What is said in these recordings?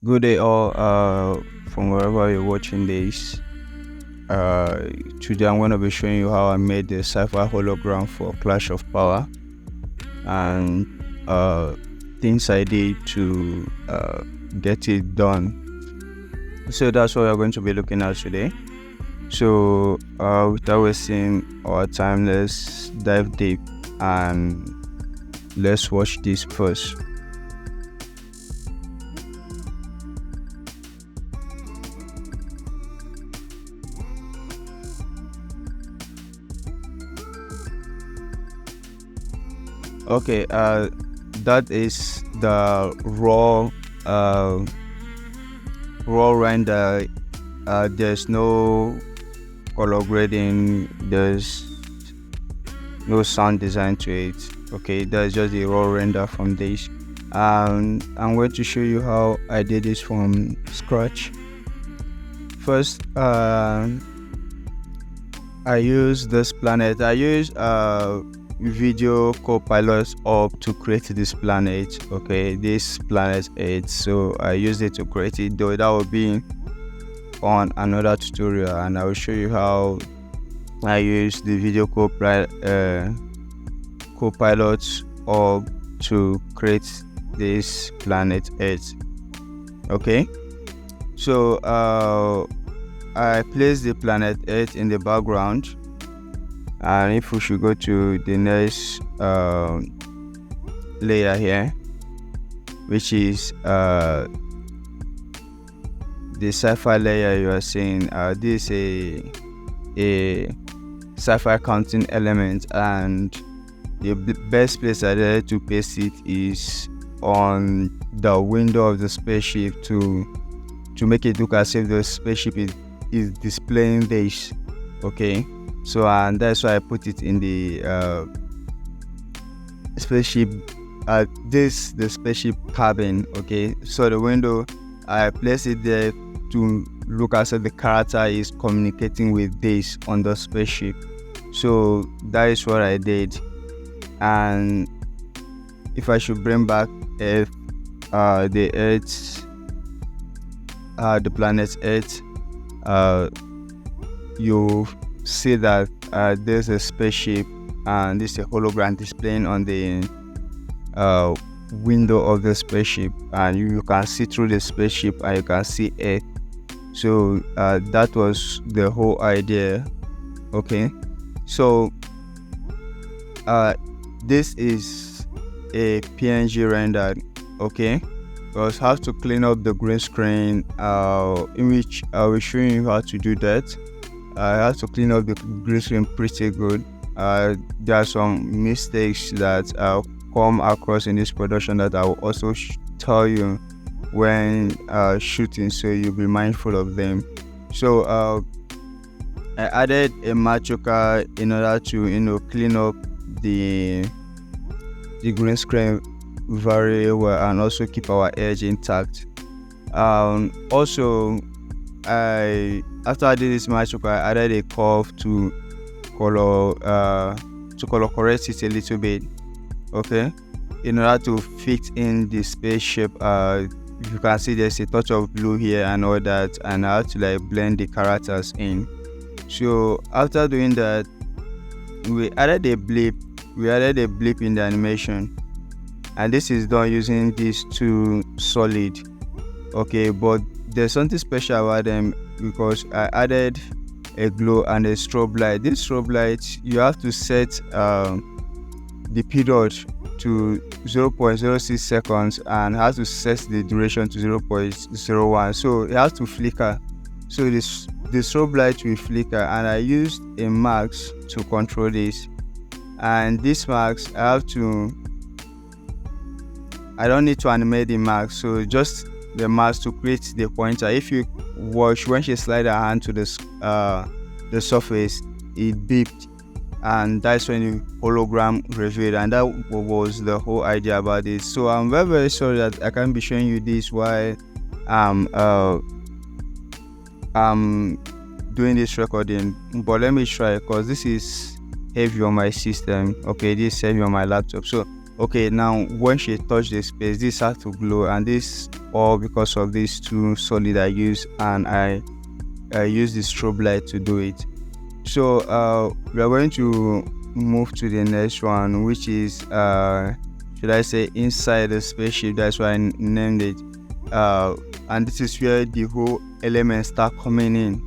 Good day, all. From wherever you're watching this. Uh, Today I'm going to be showing you how I made the SCIFI hologram for Clash of Power and things I did to get it done. So that's what we're going to be looking at today. So without wasting our time, let's dive deep and let's watch this first. Okay, that is the uh, raw render. There's no color grading. There's no sound design to it. Okay, that's just the raw render from this. I'm going to show you how I did this from scratch. First, I use this planet. I use video copilot up to create this planet. Okay, this planet 8. So I used it to create it, though that will be on another tutorial, and I will show you how I use the video copilot up to create this planet 8. Okay, so I place the planet 8 in the background, and if we should go to the next layer here, which is the SCIFI layer you are seeing, this is a SCIFI counting element, and the best place I did to paste it is on the window of the spaceship to make it look as if the spaceship is displaying this. Okay, so and that's why I put it in the spaceship the spaceship cabin. Okay, so the window, I place it there to look as if the character is communicating with this on the spaceship. So that is what I did. And if I should bring back Earth, the Earth, the planet Earth, you see that there's a spaceship, and this is a hologram displaying on the window of the spaceship, and you can see through the spaceship and you can see Earth. So that was the whole idea. Okay, so this is a PNG render. Okay, because I have to clean up the green screen, in which I will show you how to do that. I have to clean up the green screen pretty good. There are some mistakes that come across in this production that I will also tell you when shooting, so you'll be mindful of them. So I added a matroka in order to clean up the green screen very well and also keep our edge intact. Also, after I did this matroka, I added a curve to color correct it a little bit. Okay, in order to fit in the spaceship. You can see there's a touch of blue here and all that, and I have to blend the characters in. So after doing that, we added a blip in the animation, and this is done using these two solid. Okay, but there's something special about them because I added a glow and a strobe light. This strobe light, you have to set the period to 0.06 seconds and has to set the duration to 0.01, so it has to flicker. So the strobe light will flicker, and I used a mask to control this. And this mask, I don't need to animate the mask, so just the mask to create the pointer. If you watch, when she slide her hand to the surface, it beeped, and that's when the hologram revealed, and that was the whole idea about this. So I'm very, very sorry that I can't be showing you this while I'm doing this recording, but let me try, because this is heavy on my system. Okay, this is heavy on my laptop. So okay, now when she touched the space, this has to glow, and this all because of these two solid I use, and I use the strobe light to do it. So we are going to move to the next one, which is should I say inside the spaceship. That's why I named it. And this is where the whole elements start coming in.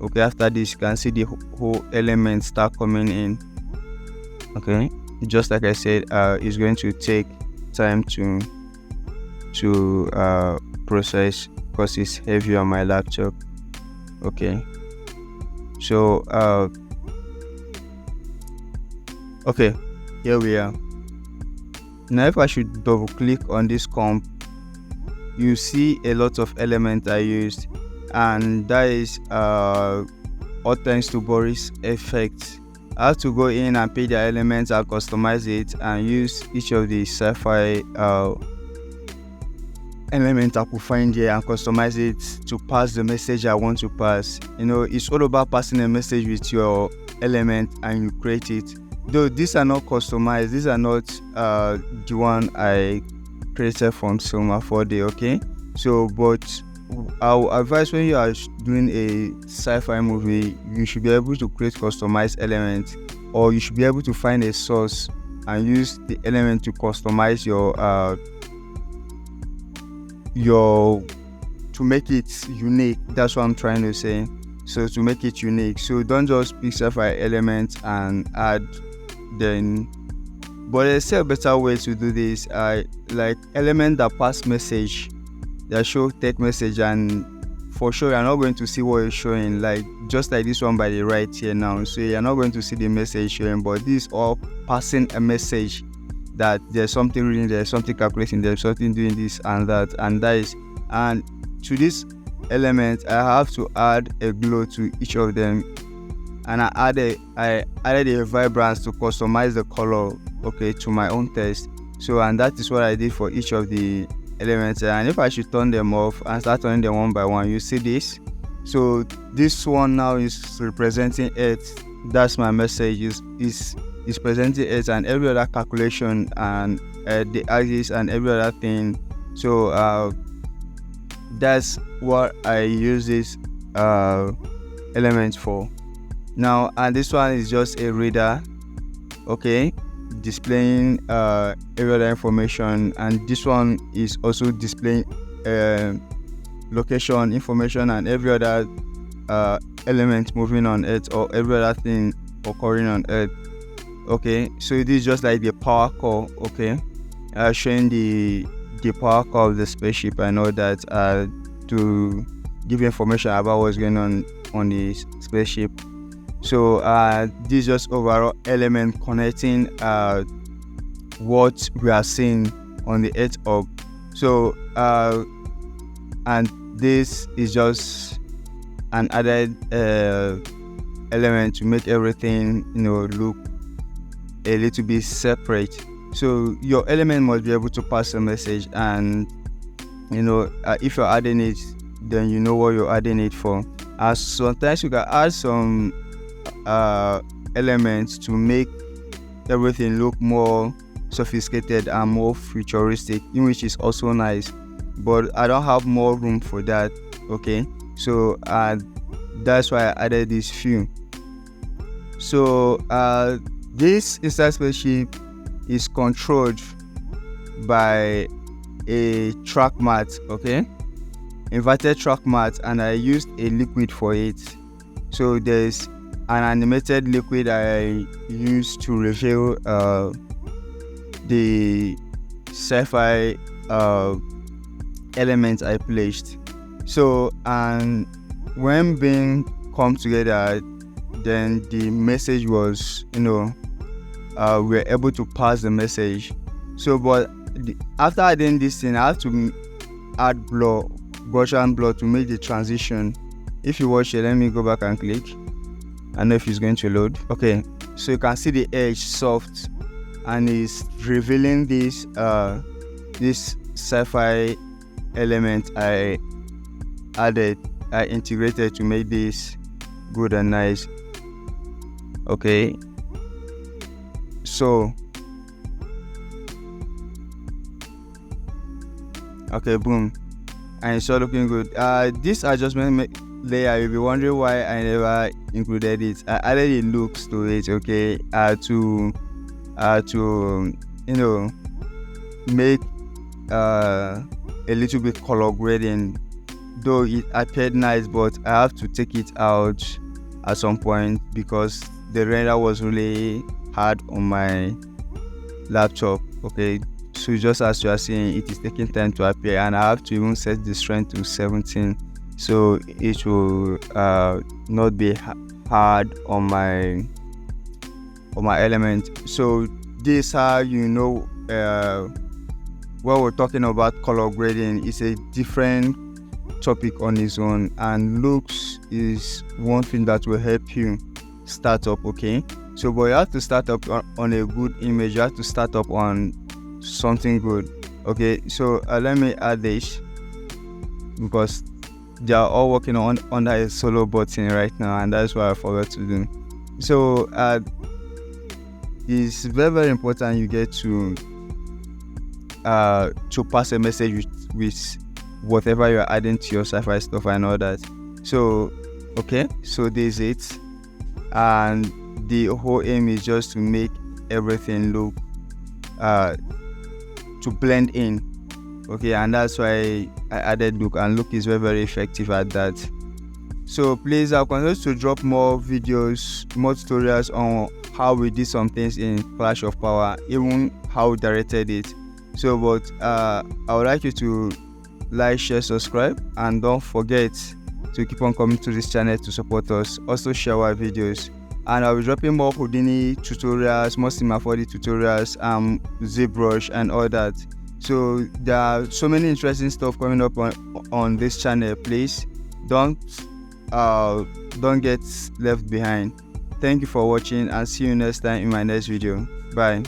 Okay, after this you can see the whole elements start coming in. Okay, just like I said, it's going to take time to process because it's heavy on my laptop. Okay, so okay, here we are. Now if I should double click on this comp, you see a lot of elements I used, and that is all thanks to Boris effect. I have to go in and pick the elements and customize it and use each of the SCIFI element I could find here and customize it to pass the message I want to pass. It's all about passing a message with your element and you create it. Though these are not customized, these are not the one I created from Cinema 4D. Okay, so but I'll advise when you are doing a sci-fi movie, you should be able to create customized elements, or you should be able to find a source and use the element to customize your to make it unique. That's what I'm trying to say. So to make it unique, so don't just pick sci-fi elements and add then. But there's still a better way to do this. Like element that pass message, that show text message, and for sure you're not going to see what it's showing, like just like this one by the right here now. So you're not going to see the message showing, but this all passing a message that there's something reading, there's something calculating, there's something doing this and that, and that is. And to this element I have to add a glow to each of them, and I added a vibrance to customize the color, okay, to my own taste. So, and that is what I did for each of the elements. And if I should turn them off and start turning them one by one, you see this. So this one now is representing Earth. That's my message, is presenting Earth, and every other calculation and the axis and every other thing. So that's what I use this element for. Now, and this one is just a reader, okay, displaying every other information, and this one is also displaying location information and every other element moving on Earth, or every other thing occurring on Earth. Okay, so it is just like the power core, okay, showing the power core of the spaceship and all that, to give information about what's going on the spaceship. So this is just overall element connecting what we are seeing on the Earth orb. So and this is just an added element to make everything look a little bit separate. So your element must be able to pass a message, and if you're adding it, then you know what you're adding it for. Sometimes you can add some elements to make everything look more sophisticated and more futuristic, in which is also nice, but I don't have more room for that. Okay, so that's why I added this few. So this inside spaceship is controlled by a track mat, okay, inverted track mat, and I used a liquid for it. So there's an animated liquid I used to reveal the SCIFI elements I placed. So, and when being come together, then the message was, we're able to pass the message. So, but after adding this thing, I have to add Gaussian blur to make the transition. If you watch it, let me go back and click. I know if it's going to load. Okay, so you can see the edge soft, and it's revealing this this SCIFI element I integrated to make this good and nice. Okay, so okay, boom. and it's all looking good. This adjustment layer, you'll be wondering why I never included it. I added the looks to it, okay, to make a little bit color grading. Though it appeared nice, but I have to take it out at some point because the render was really hard on my laptop. Okay, so just as you are seeing, it is taking time to appear, and I have to even set the strength to 17, so it will not be hard on my element. So this how when we're talking about color grading, it's a different topic on its own, and looks is one thing that will help you start up. Okay, so but you have to start up on a good image. You have to start up on something good. Okay, so let me add this because they are all working on under a solo button right now, and that's what I forgot to do. So it's very, very important you get to pass a message with whatever you're adding to your sci-fi stuff and all that. So okay, so this is it, and the whole aim is just to make everything look to blend in. Okay, and that's why I added look, and look is very, very effective at that. So please, I'll continue to drop more videos, more tutorials on how we did some things in Clash of Power, even how we directed it. So but I would like you to like, share, subscribe, and don't forget to keep on coming to this channel to support us. Also share our videos, and I'll be dropping more Houdini tutorials, more Cinema 4D tutorials, ZBrush and all that. So there are so many interesting stuff coming up on this channel. Please don't get left behind. Thank you for watching, and see you next time in my next video. Bye.